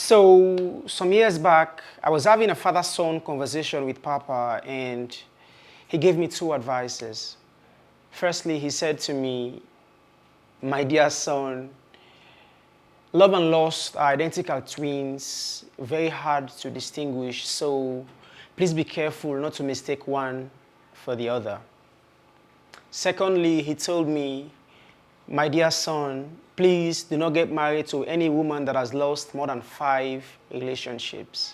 So, some years back, I was having a father-son conversation with Papa, and he gave me two advices. Firstly, he said to me, "My dear son, love and lust are identical twins, very hard to distinguish, so please be careful not to mistake one for the other." Secondly, he told me, "My dear son, please do not get married to any woman that has lost more than 5 relationships."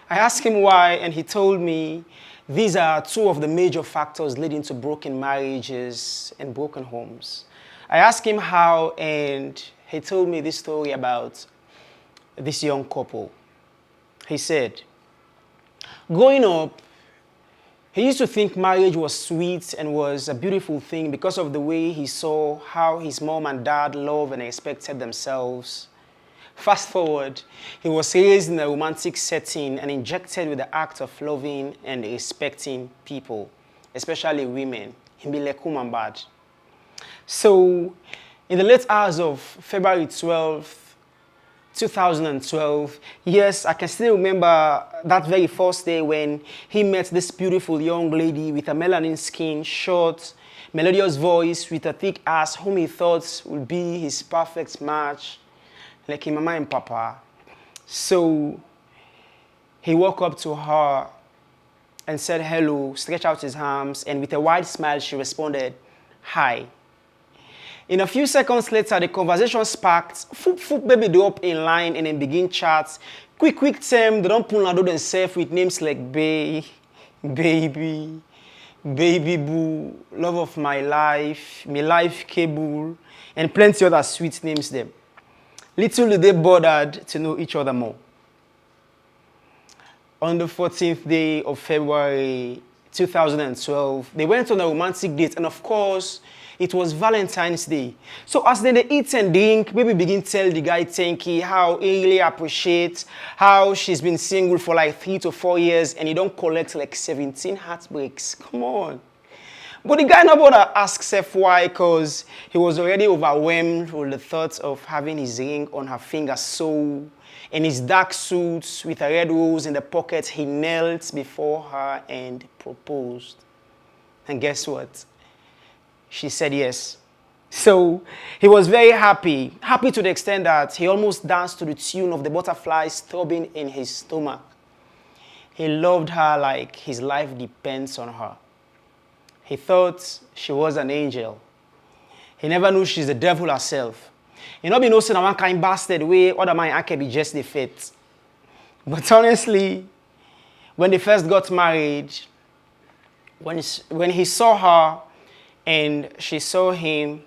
I asked him why, and he told me these are two of the major factors leading to broken marriages and broken homes. I asked him how, and he told me this story about this young couple. He said, growing up, he used to think marriage was sweet and was a beautiful thing because of the way he saw how his mom and dad loved and respected themselves. Fast forward, he was raised in a romantic setting and injected with the act of loving and respecting people, especially women. Bad. So, in the late hours of February 12th, 2012, yes, I can still remember that very first day when he met this beautiful young lady with a melanin skin, short, melodious voice, with a thick ass, whom he thought would be his perfect match, like his mama and papa. So he walked up to her and said hello, stretched out his arms, and with a wide smile, she responded, "Hi." In a few seconds later, the conversation sparked. Foop, baby, they up in line and then begin chats. Quick term, they don't pull out themselves with names like baby, baby boo, love of my life cable, and plenty other sweet names them. Little did they bothered to know each other more. On the 14th day of February 2012, they went on a romantic date, and of course, it was Valentine's Day. So as they eat and drink, baby begin tell the guy thank you, how he really appreciates how she's been single for like 3 to 4 years and he don't collect like 17 heartbreaks. Come on. But the guy nobody asks her why, because he was already overwhelmed with the thought of having his ring on her finger. So in his dark suit with a red rose in the pocket, he knelt before her and proposed. And guess what? She said yes. So he was very happy to the extent that he almost danced to the tune of the butterflies throbbing in his stomach. He loved her like his life depends on her. He thought she was an angel. He never knew she's the devil herself. He not be no saying one kind bastard way, other man I can be just the fit. But honestly, when they first got married, when he saw her, and she saw him,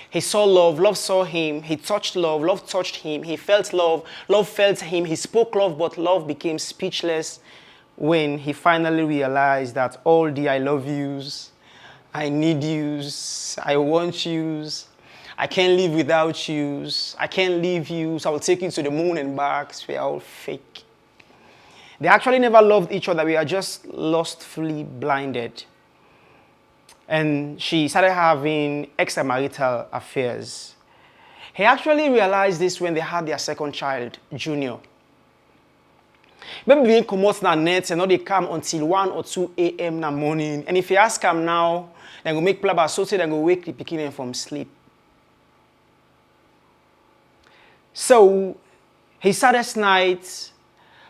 he saw love, love saw him, he touched love touched him, he felt love felt him, he spoke love, but love became speechless when he finally realized that all the I love yous, I need yous, I want yous, I can't live without yous, I can't leave yous, I will take you to the moon and back, we are all fake. They actually never loved each other, we are just lustfully blinded. And she started having extramarital affairs. He actually realized this when they had their second child, Junior. Maybe being come out na net and not they come until 1 or 2 a.m. in the morning. And if you ask them now, they go make plaba so they go wake the pikin from sleep. So his saddest night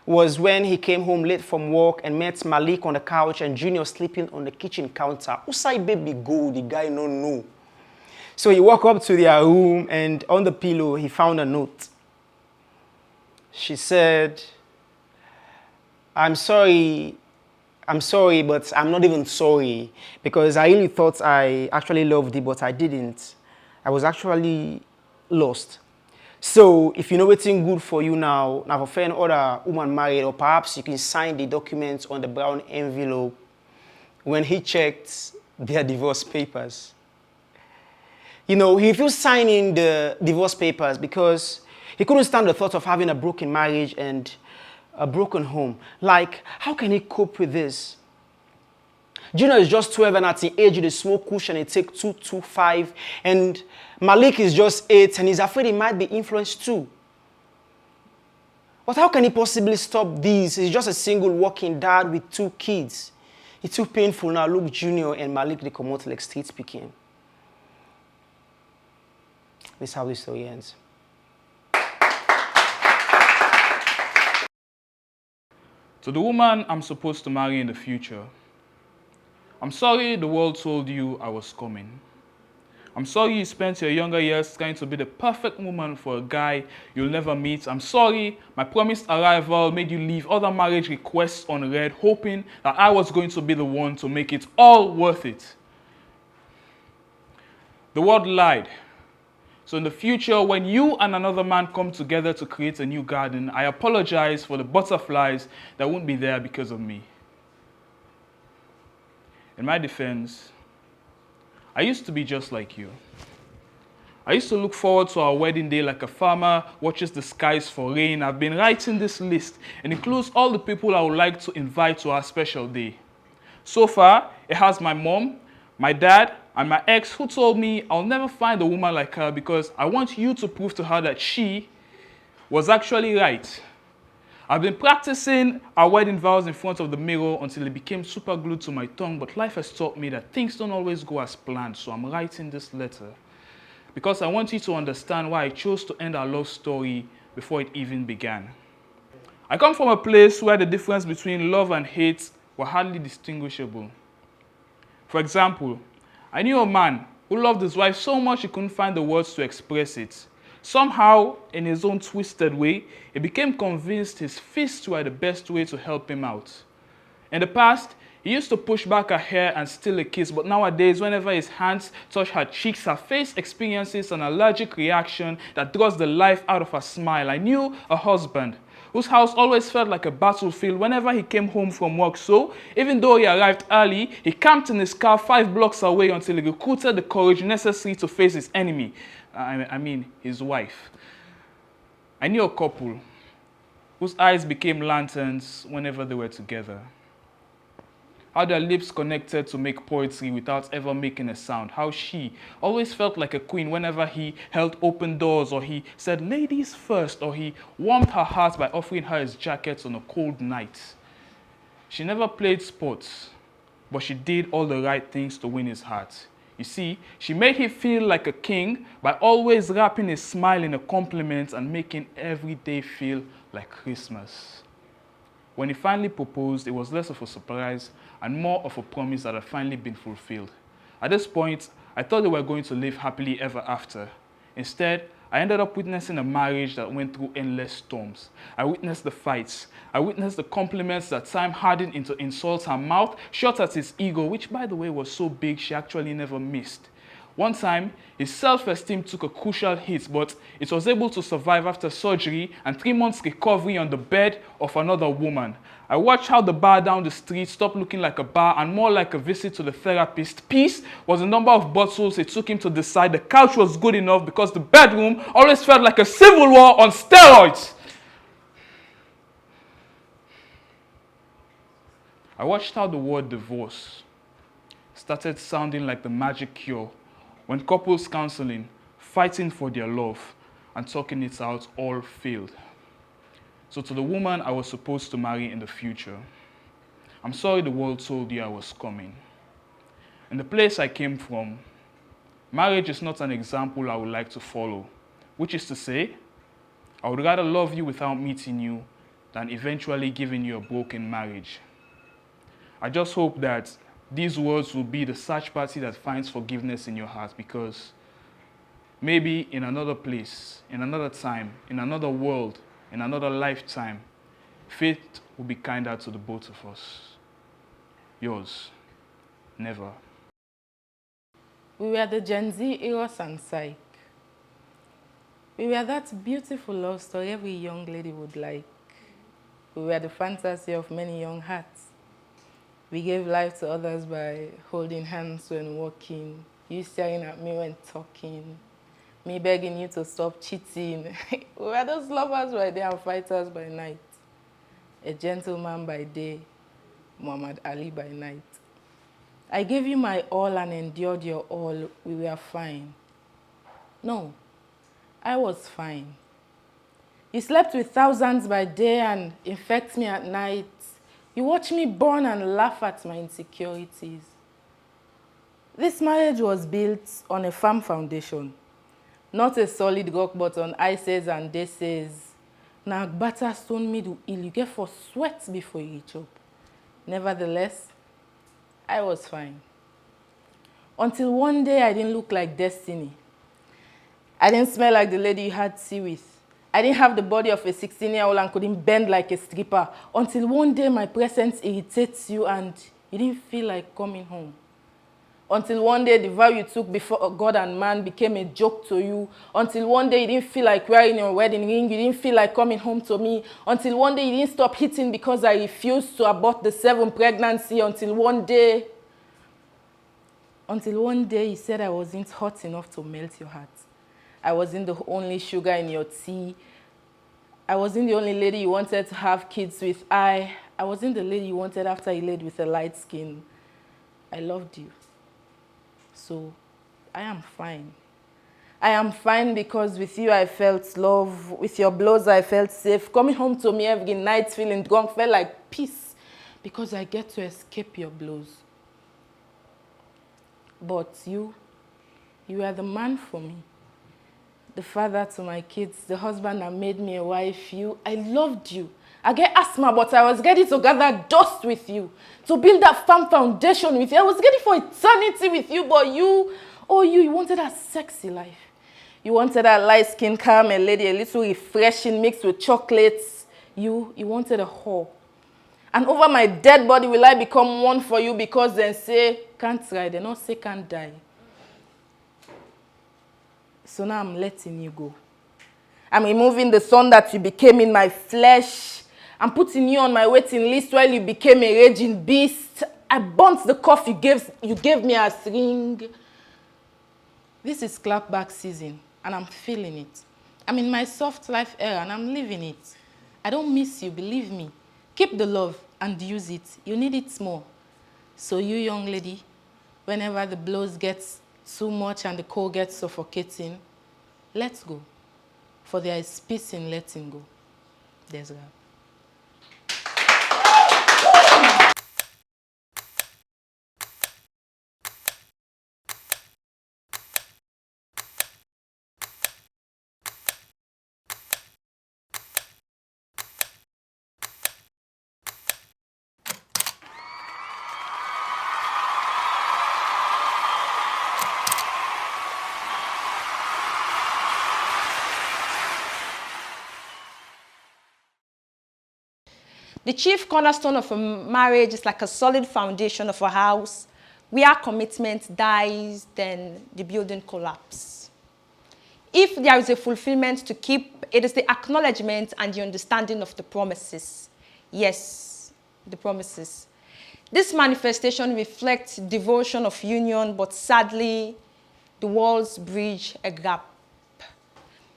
was when he came home late from work and met Malik on the couch and Junior sleeping on the kitchen counter. Outside baby go, the guy no know. So he woke up to their room and on the pillow he found a note. She said, I'm sorry, but I'm not even sorry because I really thought I actually loved you, but I didn't. I was actually lost. So, if you know what's good for you now for friend other woman married, or perhaps you can sign the documents on the brown envelope when he checked their divorce papers. You know, he refused signing the divorce papers because he couldn't stand the thought of having a broken marriage and a broken home. Like, how can he cope with this? Junior is just 12 and at the age of the smoke cushion, he takes 225, and Malik is just 8 and he's afraid he might be influenced too. But how can he possibly stop this? He's just a single working dad with 2 kids. It's too painful now. Luke Jr. and Malik, they come out like state speaking. This is how this story ends. To the woman I'm supposed to marry in the future, I'm sorry the world told you I was coming. I'm sorry you spent your younger years trying to be the perfect woman for a guy you'll never meet. I'm sorry my promised arrival made you leave other marriage requests unread, hoping that I was going to be the one to make it all worth it. The world lied. So in the future, when you and another man come together to create a new garden, I apologize for the butterflies that won't be there because of me. In my defense, I used to be just like you. I used to look forward to our wedding day like a farmer watches the skies for rain. I've been writing this list and includes all the people I would like to invite to our special day. So far, it has my mom, my dad, and my ex who told me I'll never find a woman like her because I want you to prove to her that she was actually right. I've been practicing our wedding vows in front of the mirror until it became super glued to my tongue, but life has taught me that things don't always go as planned, so I'm writing this letter because I want you to understand why I chose to end our love story before it even began. I come from a place where the difference between love and hate were hardly distinguishable. For example, I knew a man who loved his wife so much he couldn't find the words to express it. Somehow, in his own twisted way, he became convinced his fists were the best way to help him out. In the past, he used to push back her hair and steal a kiss, but nowadays, whenever his hands touch her cheeks, her face experiences an allergic reaction that draws the life out of her smile. I knew a husband whose house always felt like a battlefield whenever he came home from work. So, even though he arrived early, he camped in his car 5 blocks away until he recruited the courage necessary to face his enemy. I mean, his wife. I knew a couple whose eyes became lanterns whenever they were together. How their lips connected to make poetry without ever making a sound. How she always felt like a queen whenever he held open doors, or he said ladies first, or he warmed her heart by offering her his jacket on a cold night. She never played sports, but she did all the right things to win his heart. You see, she made him feel like a king by always wrapping his smile in a compliment and making every day feel like Christmas. When he finally proposed, it was less of a surprise and more of a promise that had finally been fulfilled. At this point, I thought they were going to live happily ever after. Instead, I ended up witnessing a marriage that went through endless storms. I witnessed the fights. I witnessed the compliments that time hardened into insults. Her mouth shot at his ego, which by the way was so big she actually never missed. One time, his self-esteem took a crucial hit, but it was able to survive after surgery and 3 months recovery on the bed of another woman. I watched how the bar down the street stopped looking like a bar and more like a visit to the therapist. Peace was the number of bottles it took him to decide the couch was good enough because the bedroom always felt like a civil war on steroids. I watched how the word divorce started sounding like the magic cure when couples counseling, fighting for their love, and talking it out all failed. So to the woman I was supposed to marry in the future, I'm sorry the world told you I was coming. In the place I came from, marriage is not an example I would like to follow, which is to say, I would rather love you without meeting you than eventually giving you a broken marriage. I just hope that these words will be the search party that finds forgiveness in your heart, because maybe in another place, in another time, in another world, in another lifetime, fate will be kinder to the both of us. Yours, never. We were the Gen Z Eros and Psyche. We were that beautiful love story every young lady would like. We were the fantasy of many young hearts. We gave life to others by holding hands when walking, you staring at me when talking, me begging you to stop cheating. We were those lovers by day and fighters by night. A gentleman by day, Muhammad Ali by night. I gave you my all and endured your all. We were fine. No, I was fine. You slept with thousands by day and infect me at night. You watch me burn and laugh at my insecurities. This marriage was built on a firm foundation, not a solid rock, but on ices and daces. Now, butter stone me to ill, you get for sweat before you reach up. Nevertheless, I was fine. Until one day I didn't look like destiny. I didn't smell like the lady you had tea with. I didn't have the body of a 16-year-old and couldn't bend like a stripper. Until one day my presence irritates you and you didn't feel like coming home. Until one day the vow you took before God and man became a joke to you. Until one day you didn't feel like wearing your wedding ring. You didn't feel like coming home to me. Until one day you didn't stop hitting because I refused to abort the 7th pregnancy. Until one day you said I wasn't hot enough to melt your heart. I wasn't the only sugar in your tea. I wasn't the only lady you wanted to have kids with. I wasn't the lady you wanted after you laid with a light skin. I loved you. So I am fine. I am fine because with you I felt love. With your blows I felt safe. Coming home to me every night feeling drunk felt like peace because I get to escape your blows. But you are the man for me. The father to my kids, the husband that made me a wife. I loved you. I get asthma, but I was ready to gather dust with you, to build that firm foundation with you. I was ready for eternity with you, but you wanted a sexy life. You wanted a light-skinned caramel lady, a little refreshing mixed with chocolates. You wanted a whore. And over my dead body will I become one for you because they say, can't try, they not say can't die. So now I'm letting you go. I'm removing the son that you became in my flesh. I'm putting you on my waiting list while you became a raging beast. I burnt the cough you gave me as ring. This is clapback season, and I'm feeling it. I'm in my soft life era, and I'm living it. I don't miss you, believe me. Keep the love and use it. You need it more. So you, young lady, whenever the blows get too much and the cold gets suffocating, let's go. For there is peace in letting go. There's love. The chief cornerstone of a marriage is like a solid foundation of a house. Where commitment dies, then the building collapses. If there is a fulfillment to keep, it is the acknowledgement and the understanding of the promises. Yes, the promises. This manifestation reflects devotion of union, but sadly, the walls bridge a gap.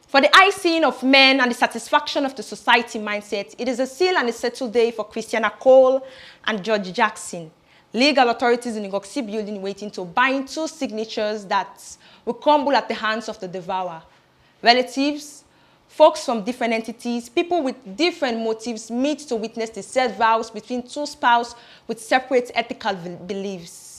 For the eye-seeing of men and the satisfaction of the society mindset, it is a seal and a settled day for Christiana Cole and George Jackson, legal authorities in the Goxi building waiting to bind 2 signatures that will crumble at the hands of the devourer. Relatives, folks from different entities, people with different motives meet to witness the said vows between 2 spouses with separate ethical beliefs.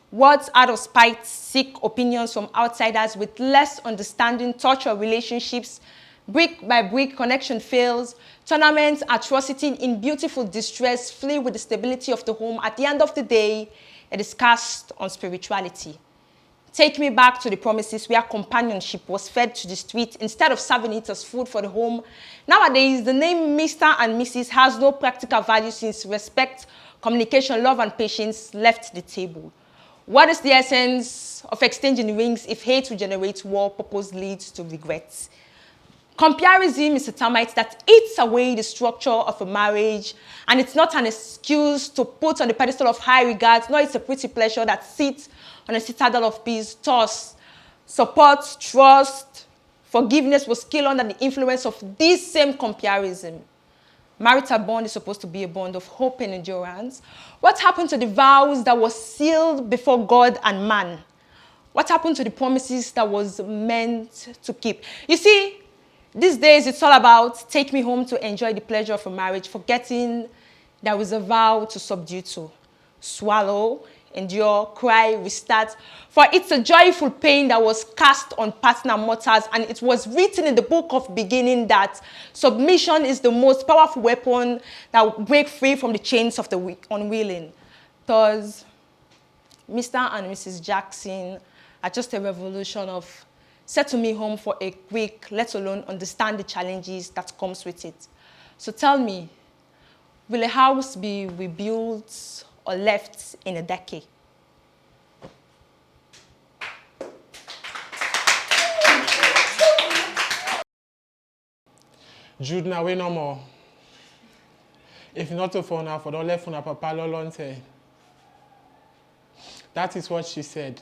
Words out of spite seek opinions from outsiders with less understanding, torture relationships, brick by brick connection fails, tournaments, atrocity in beautiful distress flee with the stability of the home. At the end of the day, it is cast on spirituality. Take me back to the promises where companionship was fed to the street instead of serving it as food for the home. Nowadays, the name Mr. and Mrs. has no practical value since respect, communication, love, and patience left the table. What is the essence of exchanging rings if hate will generate war, purpose leads to regret? Comparison is a termite that eats away the structure of a marriage, and it's not an excuse to put on the pedestal of high regards, nor it's a pretty pleasure that sits on a citadel of peace. Thus, support, trust, forgiveness was killed under the influence of this same comparison. Marital bond is supposed to be a bond of hope and endurance. What happened to the vows that was sealed before God and man? What happened to the promises that was meant to keep? You see, These days, it's all about take me home to enjoy the pleasure of a marriage, forgetting there is a vow to subdue to. Swallow, endure, cry, restart. For it's a joyful pain that was cast on partner mortals, and it was written in the book of beginning that submission is the most powerful weapon that will break free from the chains of the unwilling. Thus, Mr. and Mrs. Jackson are just a revolution of settle me home for a quick, let alone understand the challenges that comes with it. So tell me, will a house be rebuilt or left in a decade? Jude na we no more. If not to for now, for don't left for papa lolonte. That is what she said.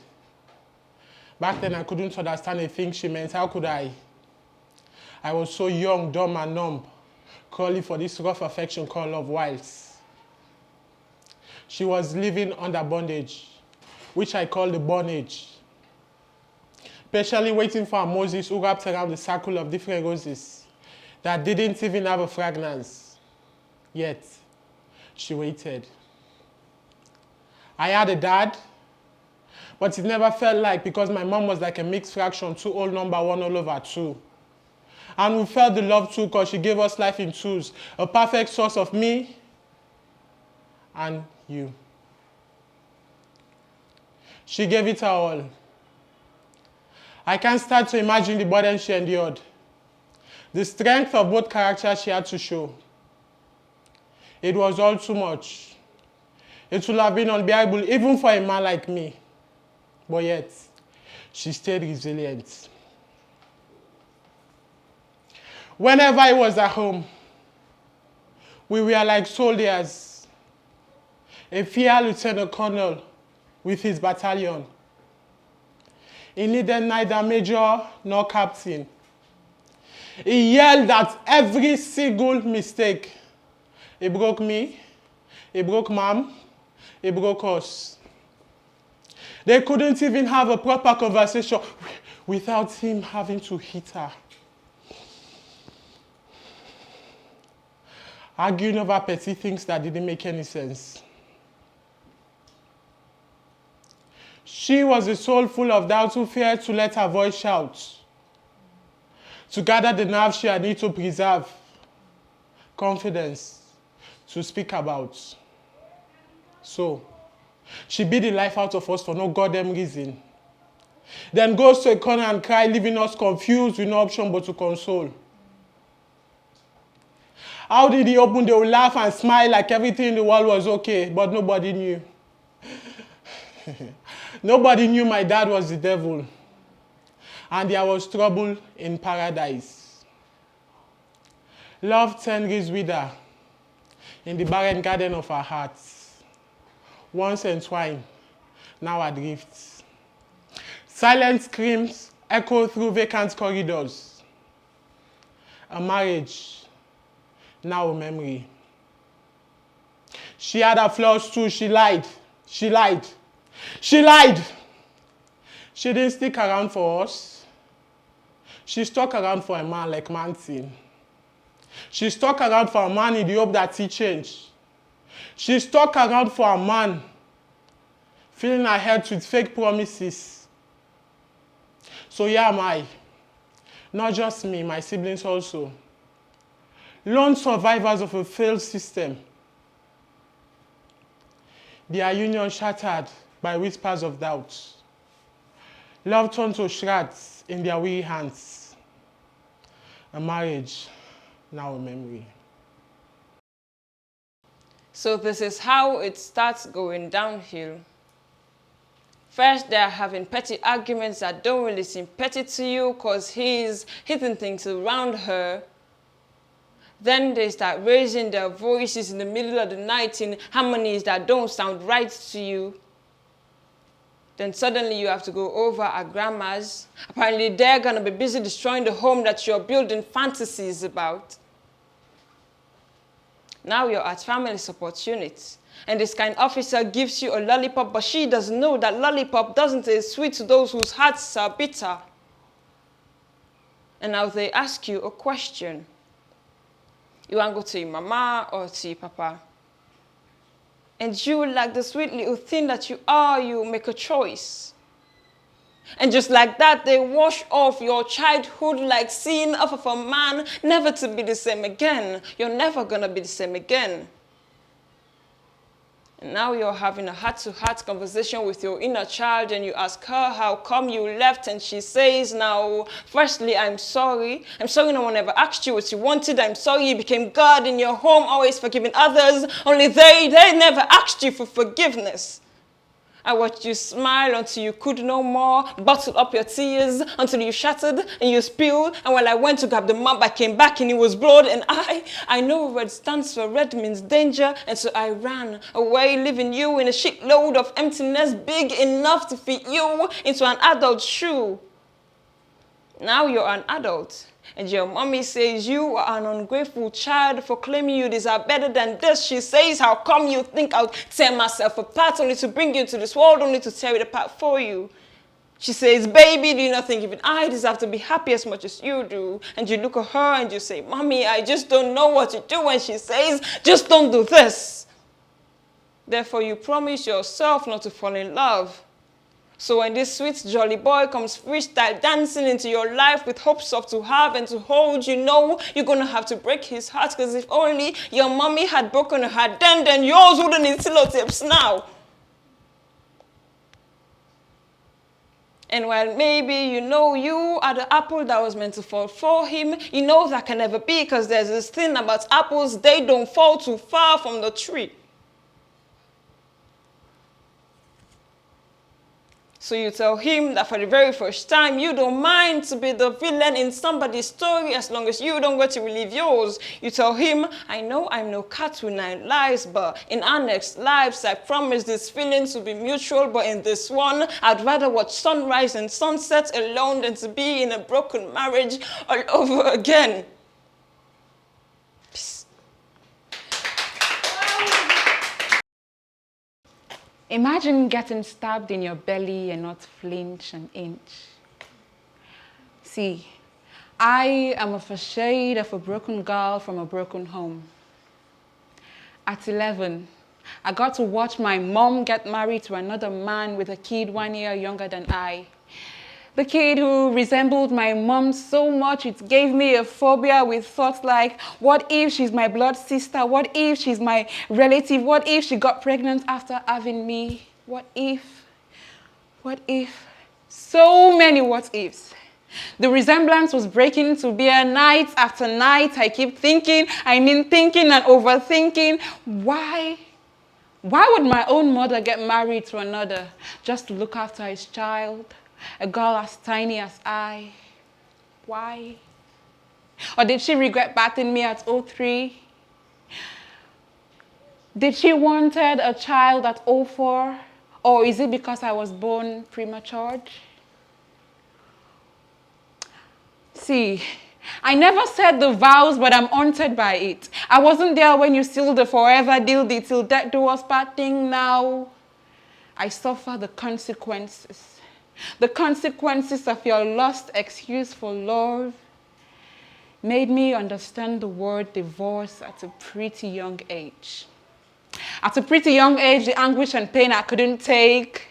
Back then I couldn't understand the thing she meant. How could I? I was so young, dumb and numb, crawling for this rough affection called love whilst she was living under bondage, which I call the bondage. Patiently waiting for a Moses who wrapped around the circle of different roses that didn't even have a fragrance. Yet, she waited. I had a dad, but it never felt like, because my mom was like a mixed fraction, 2 whole number 1 all over 2. And we felt the love too because she gave us life in twos, a perfect source of me and you. She gave it her all. I can't start to imagine the burden she endured, the strength of both characters she had to show. It was all too much. It would have been unbearable even for a man like me. But yet, she stayed resilient. Whenever I was at home, we were like soldiers. A fier lieutenant colonel with his battalion. He needed neither major nor captain. He yelled at every single mistake. He broke me, he broke Mom, he broke us. They couldn't even have a proper conversation without him having to hit her. Arguing over petty things that didn't make any sense. She was a soul full of doubt who feared to let her voice shout, to gather the nerve she had need to preserve, confidence to speak about. So, she beat the life out of us for no goddamn reason. Then goes to a corner and cries, leaving us confused with no option but to console. How did he open? They would laugh and smile like everything in the world was okay, but nobody knew. Nobody knew my dad was the devil. And there was trouble in paradise. Love turned his wither in the barren garden of our hearts. Once entwined, now adrift. Silent screams echo through vacant corridors. A marriage, now a memory. She had her flaws too. She lied. She lied. She lied. She didn't stick around for us. She stuck around for a man like Martin. She stuck around for a man in the hope that he changed. She stuck around for a man, filling her head with fake promises. So here am I. Not just me, my siblings also. Lone survivors of a failed system. Their union shattered by whispers of doubt. Love turned to shreds in their weary hands. A marriage, now a memory. So this is how it starts going downhill. First, they're having petty arguments that don't really seem petty to you because he's hitting things around her. Then they start raising their voices in the middle of the night in harmonies that don't sound right to you. Then suddenly you have to go over at grandma's. Apparently they're going to be busy destroying the home that you're building fantasies about. Now you're at family support unit. And this kind officer gives you a lollipop, but she doesn't know that lollipop doesn't taste sweet to those whose hearts are bitter. And now they ask you a question. You want to go to your mama or to your papa? And you, like the sweet little thing that you are, you make a choice. And just like that, they wash off your childhood like sin off of a man, never to be the same again. You're never going to be the same again. And now you're having a heart-to-heart conversation with your inner child, and you ask her, how come you left? And she says, now, firstly, I'm sorry. I'm sorry no one ever asked you what you wanted. I'm sorry you became God in your home, always forgiving others. Only they never asked you for forgiveness. I watched you smile until you could no more, bottled up your tears until you shattered and you spilled. And when I went to grab the map, I came back and it was blood. And I know red stands for red means danger. And so I ran away, leaving you in a shitload of emptiness, big enough to fit you into an adult shoe. Now you're an adult. And your mommy says you are an ungrateful child for claiming you deserve better than this. She says, how come you think I'll tear myself apart only to bring you into this world, only to tear it apart for you? She says, baby, do you not think even I deserve to be happy as much as you do? And you look at her and you say, mommy, I just don't know what to do. And she says, just don't do this. Therefore, you promise yourself not to fall in love. So when this sweet jolly boy comes freestyle dancing into your life with hopes of to have and to hold, you know you're going to have to break his heart, because if only your mommy had broken her heart then yours wouldn't need sellotape now. And while maybe you know you are the apple that was meant to fall for him, you know that can never be, because there's this thing about apples, they don't fall too far from the tree. So you tell him that for the very first time, you don't mind to be the villain in somebody's story as long as you don't get to relive yours. You tell him, I know I'm no cat with 9 lives, but in our next lives, I promise this feeling to be mutual, but in this one, I'd rather watch sunrise and sunset alone than to be in a broken marriage all over again. Peace. Imagine getting stabbed in your belly and not flinch an inch. See, I am of a shade of a broken girl from a broken home. At 11, I got to watch my mom get married to another man with a kid 1 year younger than I. The kid who resembled my mom so much, it gave me a phobia with thoughts like, what if she's my blood sister? What if she's my relative? What if she got pregnant after having me? What if? What if? So many what ifs. The resemblance was breaking to bear night after night. I keep thinking and overthinking. Why would my own mother get married to another just to look after his child? A girl as tiny as I. Why? Or did she regret batting me at 03? Did she wanted a child at 04? Or is it because I was born premature? See, I never said the vows, but I'm haunted by it. I wasn't there when you sealed the forever deal, the till death do us parting. Now I suffer the consequences. The consequences of your lost excuse for love made me understand the word divorce at a pretty young age. At a pretty young age, the anguish and pain I couldn't take.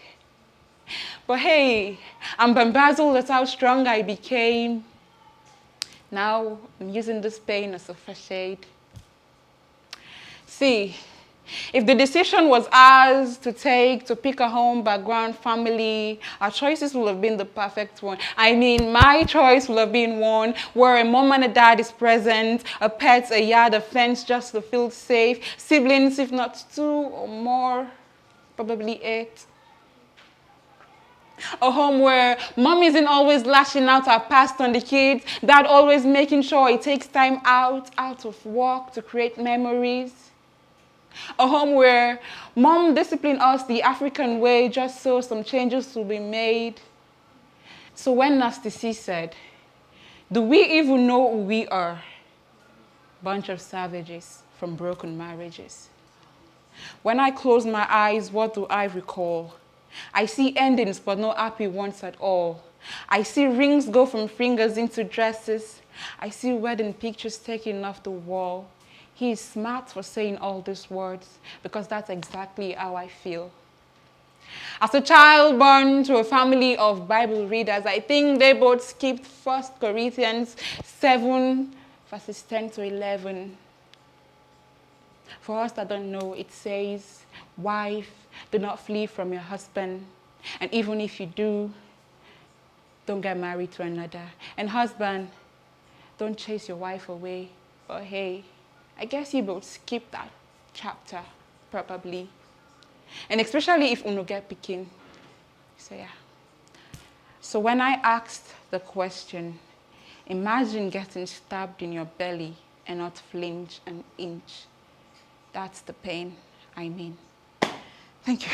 But hey, I'm bamboozled at how strong I became. Now I'm using this pain as a first aid. See, if the decision was ours to take, to pick a home, background, family, our choices would have been the perfect one. I mean, my choice would have been one where a mom and a dad is present, a pet, a yard, a fence just to feel safe, siblings, if not 2 or more, probably 8. A home where mom isn't always lashing out her past on the kids, dad always making sure he takes time out of work to create memories. A home where mom disciplined us the African way just so some changes will be made. So when Nasty C said, do we even know who we are? Bunch of savages from broken marriages. When I close my eyes, what do I recall? I see endings but no happy ones at all. I see rings go from fingers into dresses. I see wedding pictures taken off the wall. He is smart for saying all these words because that's exactly how I feel. As a child born to a family of Bible readers, I think they both skipped 1 Corinthians 7, verses 10 to 11. For us that don't know, it says, wife, do not flee from your husband. And even if you do, don't get married to another. And husband, don't chase your wife away. But hey, I guess you both skip that chapter, probably. And especially if you get picking. So yeah. So when I asked the question, imagine getting stabbed in your belly and not flinch an inch. That's the pain I mean. Thank you.